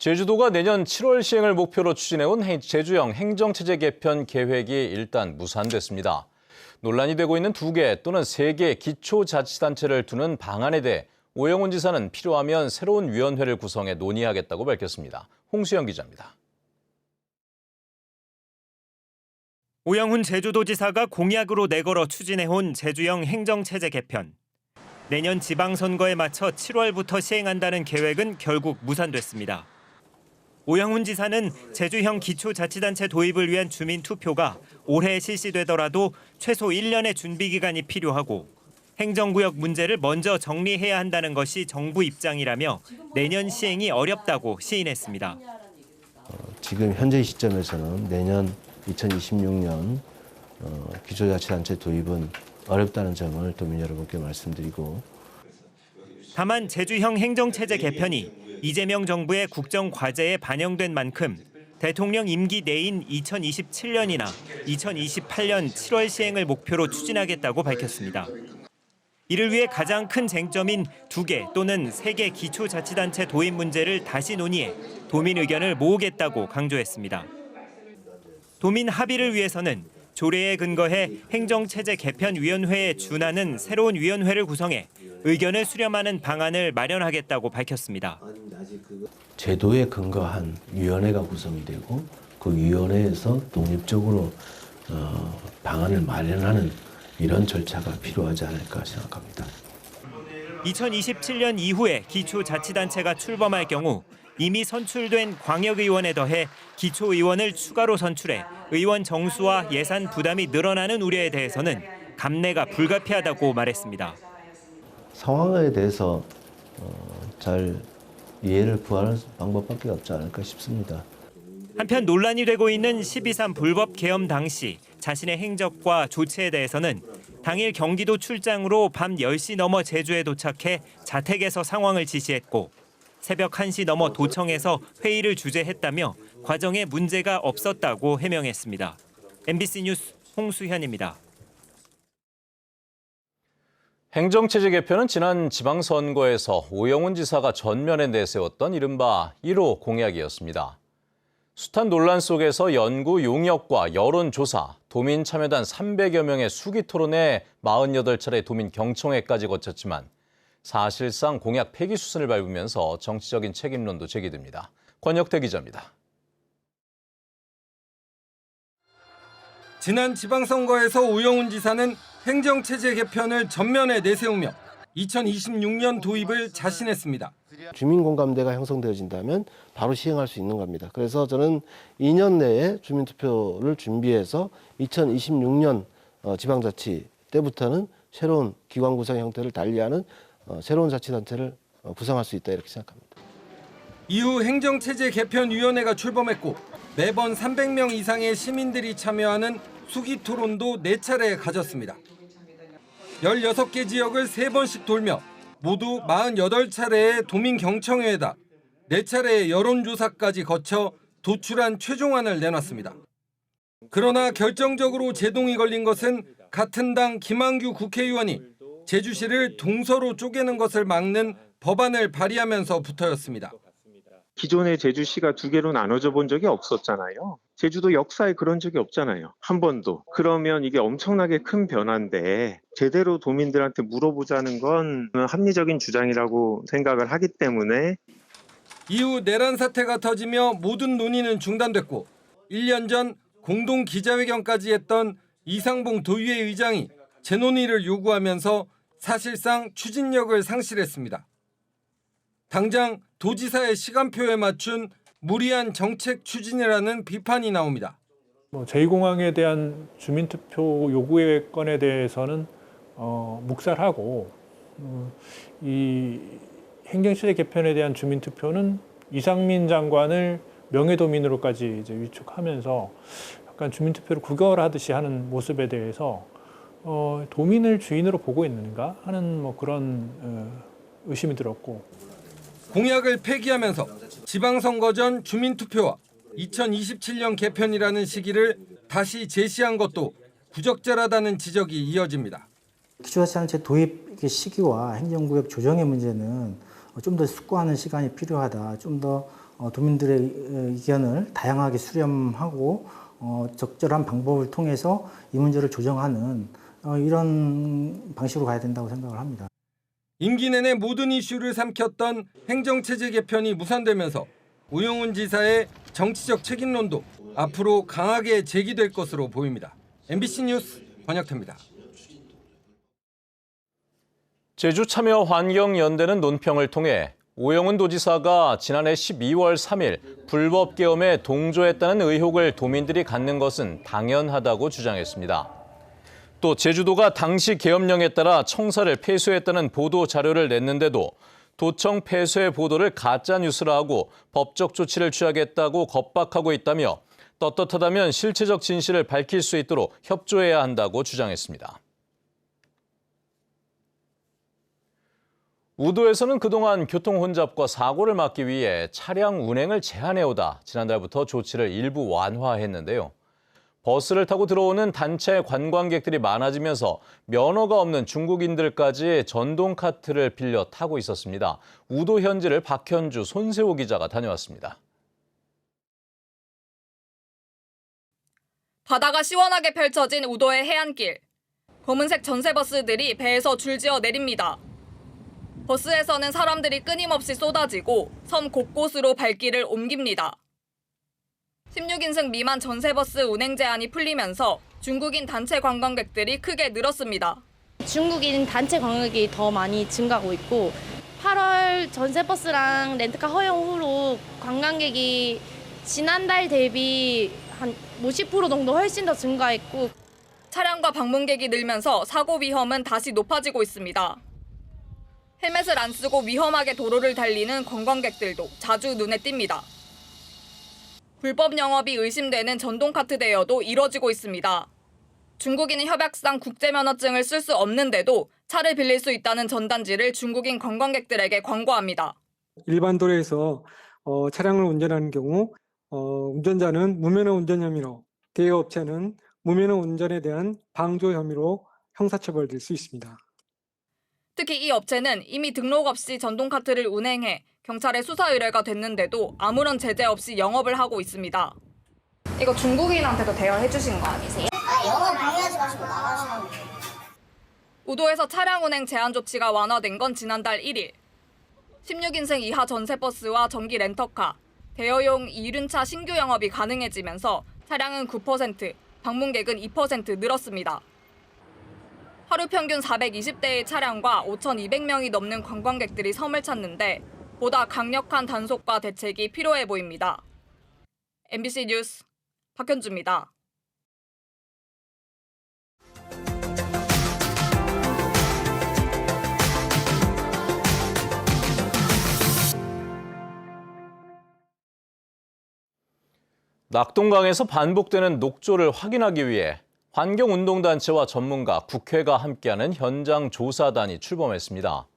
제주도가 내년 7월 시행을 목표로 추진해온 제주형 행정체제 개편 계획이 일단 무산됐습니다. 논란이 되고 있는 2개 또는 3개 기초자치단체를 두는 방안에 대해 오영훈 지사는 필요하면 새로운 위원회를 구성해 논의하겠다고 밝혔습니다. 홍수영 기자입니다. 오영훈 제주도지사가 공약으로 내걸어 추진해온 제주형 행정체제 개편. 내년 지방선거에 맞춰 7월부터 시행한다는 계획은 결국 무산됐습니다. 오영훈 지사는 제주형 기초자치단체 도입을 위한 주민투표가 올해 실시되더라도 최소 1년의 준비 기간이 필요하고 행정구역 문제를 먼저 정리해야 한다는 것이 정부 입장이라며 내년 시행이 어렵다고 시인했습니다. 지금 현재 시점에서는 내년 2026년 기초자치단체 도입은 어렵다는 점을 도민 여러분께 말씀드리고, 다만 제주형 행정체제 개편이 이재명 정부의 국정과제에 반영된 만큼 대통령 임기 내인 2027년이나 2028년 7월 시행을 목표로 추진하겠다고 밝혔습니다. 이를 위해 가장 큰 쟁점인 2개 또는 3개 기초자치단체 도입 문제를 다시 논의해 도민 의견을 모으겠다고 강조했습니다. 도민 합의를 위해서는 조례에 근거해 행정체제 개편위원회에 준하는 새로운 위원회를 구성해 의견을 수렴하는 방안을 마련하겠다고 밝혔습니다. 제도에 근거한 위원회가 구성이 되고 그 위원회에서 독립적으로 방안을 마련하는 이런 절차가 필요하지 않을까 생각합니다. 2027년 이후에 기초자치단체가 출범할 경우 이미 선출된 광역의원에 더해 기초의원을 추가로 선출해 의원 정수와 예산 부담이 늘어나는 우려에 대해서는 감내가 불가피하다고 말했습니다. 상황에 대해서 잘 이해를 구하는 방법밖에 없지 않을까 싶습니다. 한편 논란이 되고 있는 12.3 불법 계엄 당시 자신의 행적과 조치에 대해서는 당일 경기도 출장으로 밤 10시 넘어 제주에 도착해 자택에서 상황을 지시했고 새벽 1시 넘어 도청에서 회의를 주재했다며 과정에 문제가 없었다고 해명했습니다. MBC 뉴스 홍수현입니다. 행정체제 개편은 지난 지방선거에서 오영훈 지사가 전면에 내세웠던 이른바 1호 공약이었습니다. 숱한 논란 속에서 연구 용역과 여론조사, 도민 참여단 300여 명의 수기 토론회 48차례 도민 경청회까지 거쳤지만 사실상 공약 폐기 수순을 밟으면서 정치적인 책임론도 제기됩니다. 권혁태 기자입니다. 지난 지방선거에서 오영훈 지사는 행정체제 개편을 전면에 내세우며 2026년 도입을 자신했습니다. 주민공감대가 형성되어진다면 바로 시행할 수 있는 겁니다. 그래서 저는 2년 내에 주민투표를 준비해서 2026년 지방자치 때부터는 새로운 기관 구성 형태를 달리하는 새로운 자치단체를 구성할 수 있다 이렇게 생각합니다. 이후 행정체제 개편위원회가 출범했고 매번 300명 이상의 시민들이 참여하는 수기 토론도 4차례 가졌습니다. 16개 지역을 3번씩 돌며 모두 48차례의 도민 경청회에다 4차례의 여론조사까지 거쳐 도출한 최종안을 내놨습니다. 그러나 결정적으로 제동이 걸린 것은 같은 당 김한규 국회의원이 제주시를 동서로 쪼개는 것을 막는 법안을 발의하면서부터였습니다. 기존의 제주시가 2개로 나눠져 본 적이 없었잖아요. 제주도 역사에 그런 적이 없잖아요. 한 번도. 그러면 이게 엄청나게 큰 변화인데 제대로 도민들한테 물어보자는 건 합리적인 주장이라고 생각을 하기 때문에. 이후 내란 사태가 터지며 모든 논의는 중단됐고 1년 전 공동 기자회견까지 했던 이상봉 도의회 의장이 재논의를 요구하면서 사실상 추진력을 상실했습니다. 당장 도지사의 시간표에 맞춘 무리한 정책 추진이라는 비판이 나옵니다. 제2공항에 대한 주민투표 요구의 건에 대해서는 묵살하고 이 행정체제 개편에 대한 주민투표는 이상민 장관을 명예도민으로까지 이제 위촉하면서 약간 주민투표를 구걸하듯이 하는 모습에 대해서 도민을 주인으로 보고 있는가 하는 그런 의심이 들었고. 공약을 폐기하면서 지방선거 전 주민투표와 2027년 개편이라는 시기를 다시 제시한 것도 부적절하다는 지적이 이어집니다. 기초자치단체 도입 시기와 행정구역 조정의 문제는 좀 더 숙고하는 시간이 필요하다. 좀 더 도민들의 의견을 다양하게 수렴하고 적절한 방법을 통해서 이 문제를 조정하는 이런 방식으로 가야 된다고 생각을 합니다. 임기 내내 모든 이슈를 삼켰던 행정체제 개편이 무산되면서 우영훈 지사의 정치적 책임론도 앞으로 강하게 제기될 것으로 보입니다. MBC 뉴스 권혁태입니다. 제주참여환경연대는 논평을 통해 오영훈 도지사가 지난해 12월 3일 불법 계엄에 동조했다는 의혹을 도민들이 갖는 것은 당연하다고 주장했습니다. 또 제주도가 당시 계엄령에 따라 청사를 폐쇄했다는 보도 자료를 냈는데도 도청 폐쇄 보도를 가짜 뉴스라 하고 법적 조치를 취하겠다고 겁박하고 있다며 떳떳하다면 실체적 진실을 밝힐 수 있도록 협조해야 한다고 주장했습니다. 우도에서는 그동안 교통 혼잡과 사고를 막기 위해 차량 운행을 제한해오다 지난달부터 조치를 일부 완화했는데요. 버스를 타고 들어오는 단체 관광객들이 많아지면서 면허가 없는 중국인들까지 전동 카트를 빌려 타고 있었습니다. 우도 현지를 박현주, 손세호 기자가 다녀왔습니다. 바다가 시원하게 펼쳐진 우도의 해안길. 검은색 전세버스들이 배에서 줄지어 내립니다. 버스에서는 사람들이 끊임없이 쏟아지고 섬 곳곳으로 발길을 옮깁니다. 16인승 미만 전세버스 운행 제한이 풀리면서 중국인 단체 관광객들이 크게 늘었습니다. 중국인 단체 관광객이 더 많이 증가하고 있고 8월 전세버스랑 렌트카 허용 후로 관광객이 지난달 대비 한 50% 정도 훨씬 더 증가했고 차량과 방문객이 늘면서 사고 위험은 다시 높아지고 있습니다. 헬멧을 안 쓰고 위험하게 도로를 달리는 관광객들도 자주 눈에 띕니다. 불법 영업이 의심되는 전동카트 대여도 이뤄지고 있습니다. 중국인은 협약상 국제면허증을 쓸 수 없는데도 차를 빌릴 수 있다는 전단지를 중국인 관광객들에게 광고합니다. 일반 도로에서 차량을 운전하는 경우 운전자는 무면허 운전 혐의로, 대여업체는 무면허 운전에 대한 방조 혐의로 형사처벌될 수 있습니다. 특히 이 업체는 이미 등록 없이 전동카트를 운행해 경찰에 수사 의뢰가 됐는데도 아무런 제재 없이 영업을 하고 있습니다. 이거 중국인한테도 대여해 주신 거 아니세요? 영업 방해하지 마시고 나가시면 돼요. 우도에서 차량 운행 제한 조치가 완화된 건 지난달 1일. 16인승 이하 전세버스와 전기 렌터카, 대여용 이륜차 신규 영업이 가능해지면서 차량은 9%, 방문객은 2% 늘었습니다. 하루 평균 420대의 차량과 5,200명이 넘는 관광객들이 섬을 찾는데 보다 강력한 단속과 대책이 필요해 보입니다. MBC 뉴스 박현주입니다. 낙동강에서 반복되는 녹조를 확인하기 위해 환경운동단체와 전문가, 국회가 함께하는 현장 조사단이 출범했습니다.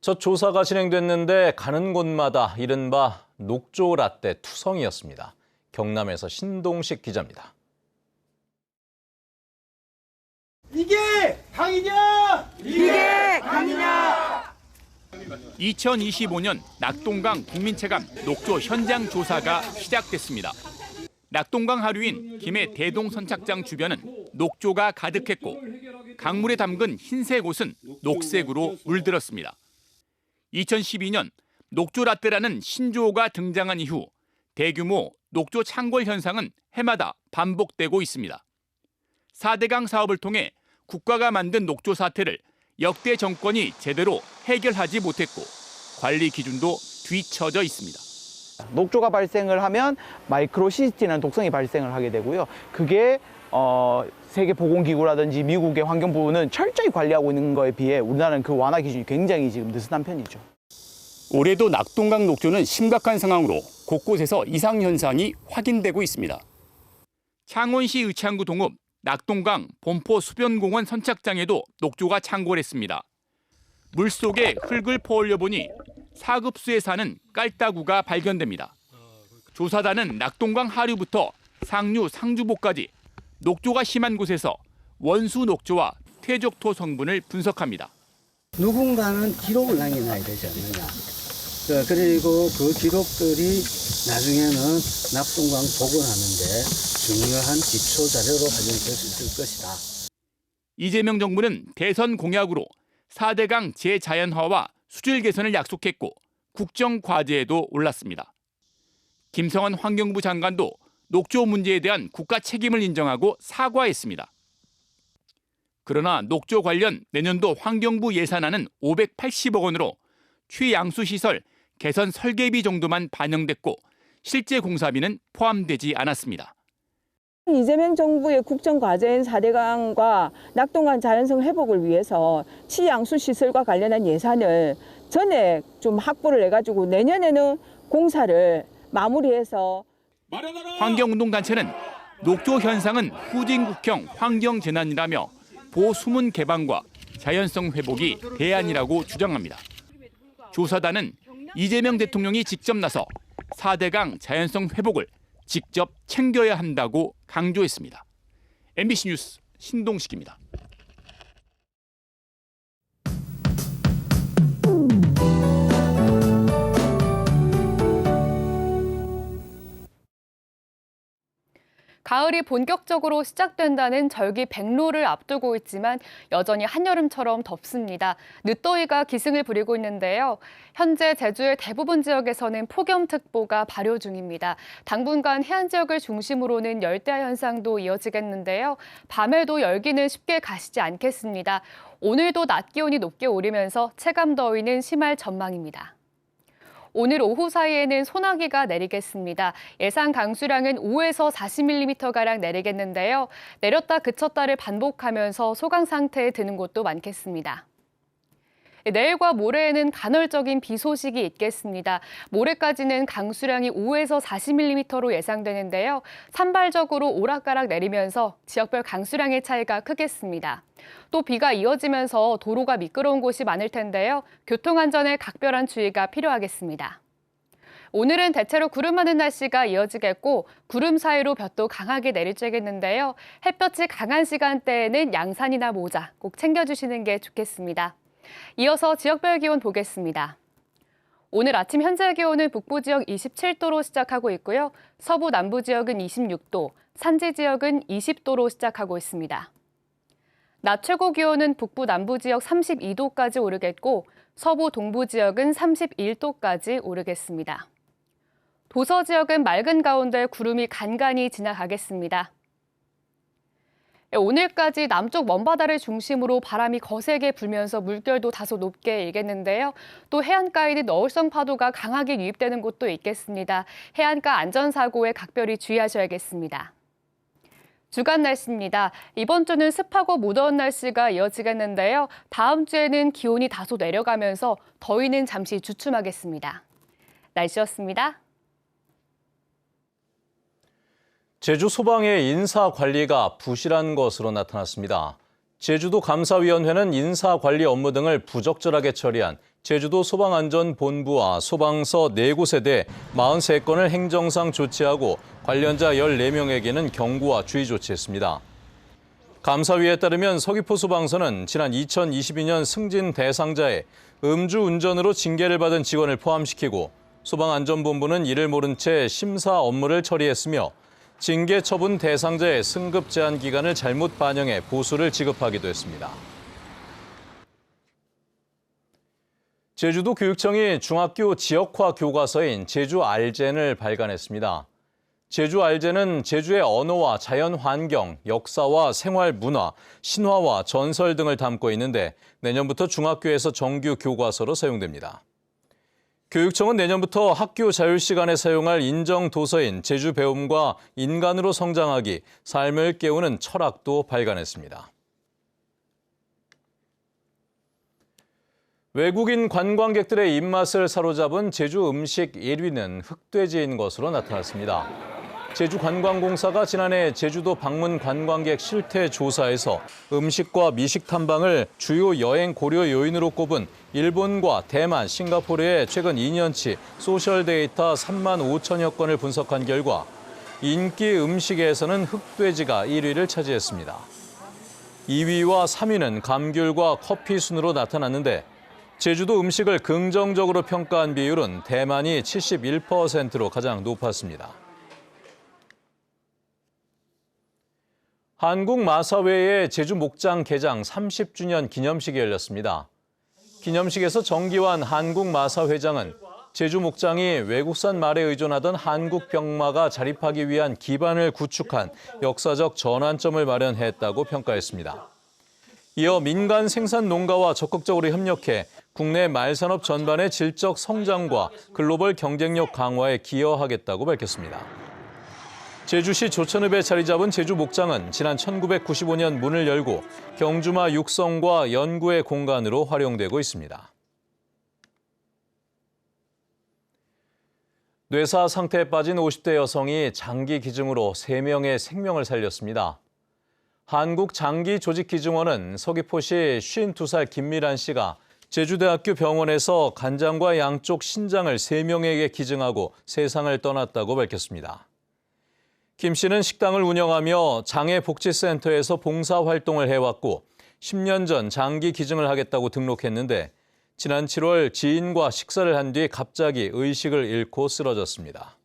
첫 조사가 진행됐는데 가는 곳마다 이른바 녹조 라떼 투성이었습니다. 경남에서 신동식 기자입니다. 이게 강이냐? 이게 강이냐? 2025년 낙동강 국민체감 녹조 현장 조사가 시작됐습니다. 낙동강 하류인 김해 대동선착장 주변은 녹조가 가득했고 강물에 담근 흰색 옷은 녹색으로 물들었습니다. 2012년 녹조 라떼라는 신조어가 등장한 이후 대규모 녹조 창궐 현상은 해마다 반복되고 있습니다. 4대강 사업을 통해 국가가 만든 녹조 사태를 역대 정권이 제대로 해결하지 못했고 관리 기준도 뒤처져 있습니다. 녹조가 발생을 하면 마이크로시스티라는 독성이 발생을 하게 되고요. 그게 세계보건기구라든지 미국의 환경부는 철저히 관리하고 있는 거에 비해 우리나라는 그 완화 기준이 굉장히 지금 느슨한 편이죠. 올해도 낙동강 녹조는 심각한 상황으로 곳곳에서 이상 현상이 확인되고 있습니다. 창원시 의창구 동읍 낙동강 본포 수변공원 선착장에도 녹조가 창궐했습니다. 물속에 흙을 퍼올려 보니 사급수에 사는 깔따구가 발견됩니다. 조사단은 낙동강 하류부터 상류, 상주보까지 녹조가 심한 곳에서 원수 녹조와 퇴적토 성분을 분석합니다. 누군가는 기록을 남겨놔야 되지 않느냐. 그리고 그 기록들이 나중에는 낙동강 복원하는데 중요한 기초 자료로 활용될 수 있을 것이다. 이재명 정부는 대선 공약으로 4대강 재자연화와 수질 개선을 약속했고 국정 과제에도 올랐습니다. 김성환 환경부 장관도 녹조 문제에 대한 국가 책임을 인정하고 사과했습니다. 그러나 녹조 관련 내년도 환경부 예산안은 580억 원으로 취양수 시설 개선 설계비 정도만 반영됐고 실제 공사비는 포함되지 않았습니다. 이재명 정부의 국정과제인 4대강과 낙동강 자연성 회복을 위해서 취양수 시설과 관련한 예산을 전에 좀 확보를 해가지고 내년에는 공사를 마무리해서 환경운동단체는 녹조 현상은 후진국형 환경재난이라며 보수문 개방과 자연성 회복이 대안이라고 주장합니다. 조사단은 이재명 대통령이 직접 나서 4대강 자연성 회복을 직접 챙겨야 한다고 강조했습니다. MBC 뉴스 신동식입니다. 가을이 본격적으로 시작된다는 절기 백로를 앞두고 있지만 여전히 한여름처럼 덥습니다. 늦더위가 기승을 부리고 있는데요. 현재 제주의 대부분 지역에서는 폭염특보가 발효 중입니다. 당분간 해안 지역을 중심으로는 열대야 현상도 이어지겠는데요. 밤에도 열기는 쉽게 가시지 않겠습니다. 오늘도 낮 기온이 높게 오르면서 체감 더위는 심할 전망입니다. 오늘 오후 사이에는 소나기가 내리겠습니다. 예상 강수량은 5에서 40mm가량 내리겠는데요. 내렸다 그쳤다를 반복하면서 소강 상태에 드는 곳도 많겠습니다. 내일과 모레에는 간헐적인 비 소식이 있겠습니다. 모레까지는 강수량이 5에서 40mm로 예상되는데요. 산발적으로 오락가락 내리면서 지역별 강수량의 차이가 크겠습니다. 또 비가 이어지면서 도로가 미끄러운 곳이 많을 텐데요. 교통안전에 각별한 주의가 필요하겠습니다. 오늘은 대체로 구름 많은 날씨가 이어지겠고 구름 사이로 볕도 강하게 내리쬐겠는데요. 햇볕이 강한 시간대에는 양산이나 모자 꼭 챙겨주시는 게 좋겠습니다. 이어서 지역별 기온 보겠습니다. 오늘 아침 현재 기온은 북부 지역 27도로 시작하고 있고요. 서부 남부 지역은 26도, 산지 지역은 20도로 시작하고 있습니다. 낮 최고 기온은 북부 남부 지역 32도까지 오르겠고 서부 동부 지역은 31도까지 오르겠습니다. 도서 지역은 맑은 가운데 구름이 간간히 지나가겠습니다. 오늘까지 남쪽 먼바다를 중심으로 바람이 거세게 불면서 물결도 다소 높게 일겠는데요. 또 해안가에는 너울성 파도가 강하게 유입되는 곳도 있겠습니다. 해안가 안전사고에 각별히 주의하셔야겠습니다. 주간 날씨입니다. 이번 주는 습하고 무더운 날씨가 이어지겠는데요. 다음 주에는 기온이 다소 내려가면서 더위는 잠시 주춤하겠습니다. 날씨였습니다. 제주 소방의 인사 관리가 부실한 것으로 나타났습니다. 제주도 감사위원회는 인사 관리 업무 등을 부적절하게 처리한 제주도 소방안전본부와 소방서 4곳에 대해 43건을 행정상 조치하고 관련자 14명에게는 경고와 주의 조치했습니다. 감사위에 따르면 서귀포 소방서는 지난 2022년 승진 대상자의 음주운전으로 징계를 받은 직원을 포함시키고 소방안전본부는 이를 모른 채 심사 업무를 처리했으며 징계 처분 대상자의 승급 제한 기간을 잘못 반영해 보수를 지급하기도 했습니다. 제주도 교육청이 중학교 지역화 교과서인 제주 알젠을 발간했습니다. 제주 알젠은 제주의 언어와 자연 환경, 역사와 생활 문화, 신화와 전설 등을 담고 있는데 내년부터 중학교에서 정규 교과서로 사용됩니다. 교육청은 내년부터 학교 자율시간에 사용할 인정 도서인 제주 배움과 인간으로 성장하기, 삶을 깨우는 철학도 발간했습니다. 외국인 관광객들의 입맛을 사로잡은 제주 음식 1위는 흑돼지인 것으로 나타났습니다. 제주관광공사가 지난해 제주도 방문 관광객 실태 조사에서 음식과 미식 탐방을 주요 여행 고려 요인으로 꼽은 일본과 대만, 싱가포르의 최근 2년치 소셜 데이터 3만 5천여 건을 분석한 결과 인기 음식에서는 흑돼지가 1위를 차지했습니다. 2위와 3위는 감귤과 커피 순으로 나타났는데 제주도 음식을 긍정적으로 평가한 비율은 대만이 71%로 가장 높았습니다. 한국마사회의 제주 목장 개장 30주년 기념식이 열렸습니다. 기념식에서 정기환 한국마사회장은 제주 목장이 외국산 말에 의존하던 한국 병마가 자립하기 위한 기반을 구축한 역사적 전환점을 마련했다고 평가했습니다. 이어 민간 생산 농가와 적극적으로 협력해 국내 말산업 전반의 질적 성장과 글로벌 경쟁력 강화에 기여하겠다고 밝혔습니다. 제주시 조천읍에 자리 잡은 제주 목장은 지난 1995년 문을 열고 경주마 육성과 연구의 공간으로 활용되고 있습니다. 뇌사 상태에 빠진 50대 여성이 장기 기증으로 3명의 생명을 살렸습니다. 한국장기조직기증원은 서귀포시 52살 김미란 씨가 제주대학교 병원에서 간장과 양쪽 신장을 3명에게 기증하고 세상을 떠났다고 밝혔습니다. 김 씨는 식당을 운영하며 장애복지센터에서 봉사활동을 해왔고 10년 전 장기 기증을 하겠다고 등록했는데 지난 7월 지인과 식사를 한 뒤 갑자기 의식을 잃고 쓰러졌습니다.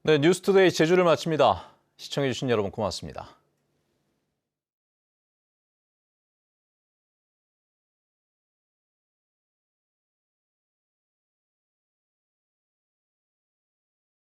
네, 뉴스투데이 제주를 마칩니다. 시청해주신 여러분 고맙습니다.